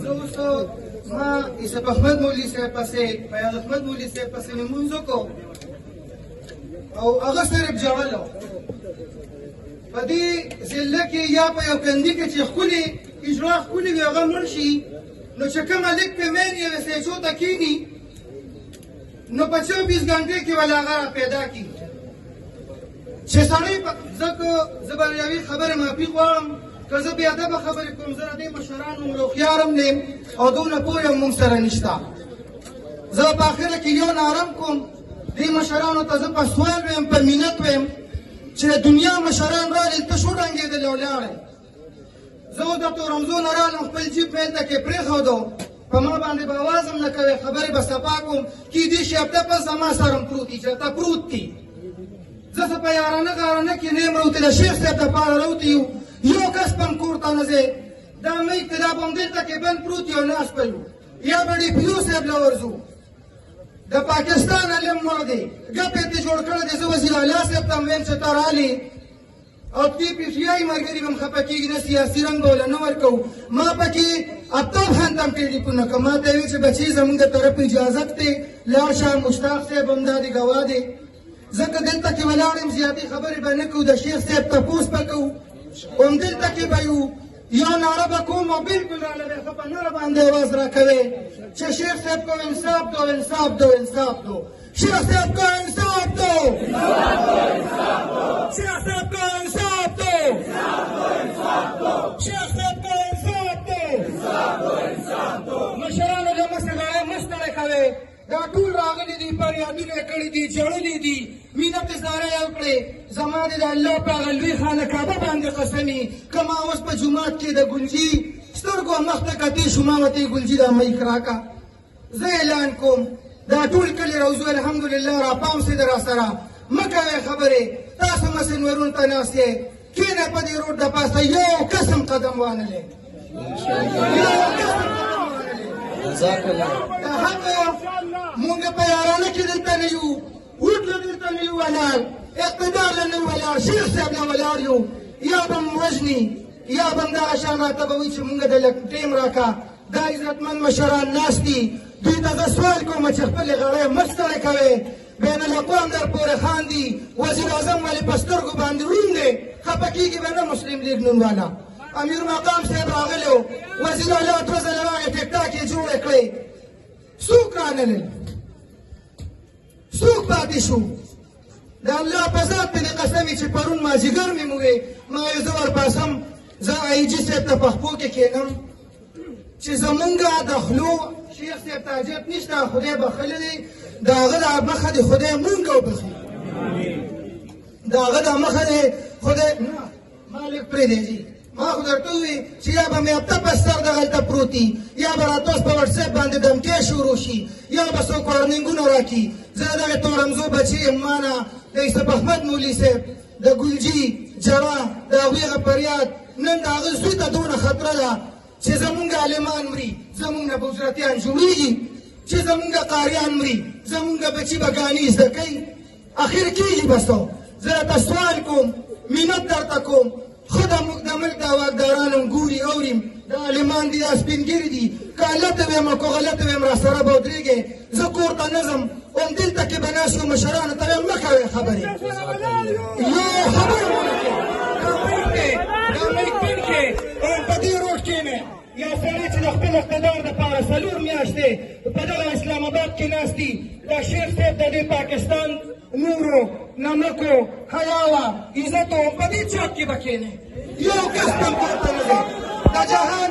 زه اوس ما یوسف احمد مولوي صاحب پسې فیاض احمد مولوي صاحب پسې مې لمونځ وکړو او هغه صرف ژړل په دې ضلع کې یا په یو کندي کې چې ښکلې اجرا ښکلې وي هغه مړ شي نو چې کومه لږ پیمین یې سیچو ته کښېني نو په 24 ګنټې کې ول هغه پیدا کړي چې سړی زه به یوې خبرې معافي غواړم که زه بې ادبه خبرې کوم زه د دې مشرانو روغیار هم نه یم او دونه پوه یم مونږ سره نشته زه په اخره کې یو نارم کوم دې مشرانو ته زه په سوال ویم په مینت ویم چې د دنیا مشران رالې ته شو ډنګېدلې او لاړې زه اوس د تورمزو نه رالم خپل جیب میل ته کې پرېښودو په ما باندې به اواز هم نه کوې خبرې به صفا کوم کیدای شي هفته پس زما سره هم پروت دي چې هلته پروت دي زه څه په یارانه غارانه کې نه یم راوتې د شیخ صاحب دپاره راوتې یو یو کس په هم کور ته نه ځې دا میک ته دا به همدلته کې بند پروت یو ناست به یو یا به ډي پي او صاحب له ورځو د پاکستان علم مړ دی ګپ یې ترې جوړ کړی دی زه وزیر اعلی صاحب ته هم ویم چې ته رالې او پی پی ټي آی ملګري به هم خفه کېږي نه سیاسي رنګ به وله نه ورکوو ما پکې اتو خان ته هم ټلیفونونه کړم ما ته یې ویل چې بچي زمونږ د طرف اجازت دی لاړ شه مشتاق صاحب هم دا د ګواه دی ځکه دلته کې ولاړ یم زیاتې خبرې به نه کوو د شیخ صاحب تپوس به کوو همدلته کې به یو یا ناره به کوم او بلکل راله بیا ښه په نره باندې اواز راکوې چې شیخ صاحب کو انصاف دو انصاف دو انصاف دو شیخ صاحب کو انصاف دو شیخ صاحب کو انصاف دو شیخ صاحب کو انصاف دو مشرانو له مستې غړی مستړی کوې دا ټول راغلي دي فریادونه یې کړي دي ژړلي دي مینت یې زاره یې وکړې زما دې د الله په هغه لوی خانه کعبه باندې قسمي که ما اوس په جومات کې د ګلجي سترګو مخ ته کتې شو ما ورته ګلجي دا میک راکړه زه اعلان کوم دا ټول کلي روزو الحمدلله راپام سي د راسره مه کوئ خبرې تاسو مسنورونو ته ناست یې کښېنه په دې روډ د پاسه یو قسم قدم وانهلې مونږ په یارانه کې دلته نه یو اوټ له دلته نه یو ولاړ اقتدار له نه ولاړ شیخ صاحب له ولاړ یو یا به م وژني یا به م دغه شان راته به وایي چې مونږ د لږ ټیم راکړه دا عزتمند مشران ناست دي دوی ته زه سوال کوم چې خپلې غړۍ مه ستړی کوئ بین الاقوام در پورې خاندي وزیر اعظم ولې په سترګو باندې ړوند دی خفه کېږي به نه مسلم لیګ نوم والا امیر مقام صاحب راغلی و وزیر اعلی دوه ځله راغی ټیک ټاک یې جوړې کړې څوک رانلل څوک پاتې شو د الله په ذات پې دې قسم چې پرون مازدیګر مې ووې ما ویل زه ورپاسم زه آی جي صاحب ته پخپو کې کښېنم چې زمونږ د خلو شیخ صاحب ته حاجت نشته خدای بخښلی دی د هغه د مخه دې خدای مونږ وبخي د هغه د مخه دې خدای نه ما لږ پرېږدی ما خو درته ووي چې یا به مې هفته په سر دغلته پروت دي یا به راته اوس په وټساپ باندې دمکې شروع شي یا به څوک وارنینګونه راکړي زه د دغې تورمزو بچی یم ما نه د یوسف احمد مولي صاحب د ګلجي جړه د هغوی هغه فریاد نن د هغه زوی ته دونه خطره ده چې زمونږ عالمان مري زمونږ نه به وزرتیان جوړېږي چې زمونږ قاریان مري زمونږ بچي به ګانې زده کوي اخر کېږي بس زه راته سوال کوم مینت درته کوم خو د موږ د ملک د واکداران هم ګوري اوریم د عالمان دي دا سپین ګیري دي که هلته ویم او که غلطه ویم راسره به ودرېږئ زه کور ته نه ځم همدلته کې به ناست یو مشرانو ته ویم مه کوئ خبرې یو خبره ونه کړې دا میک پین کې په دې روډ کښېنئ یا سړی چې د خپل اقتدار دپاره 4 میاشتې په دغه اسلام آباد کې ناست دي دا شیخ صاحب د دې پاکستان نورو نمکو حیاوه عزتو په دې چوک کې به کښېنئ یو کس هم ورته نه دی د جهان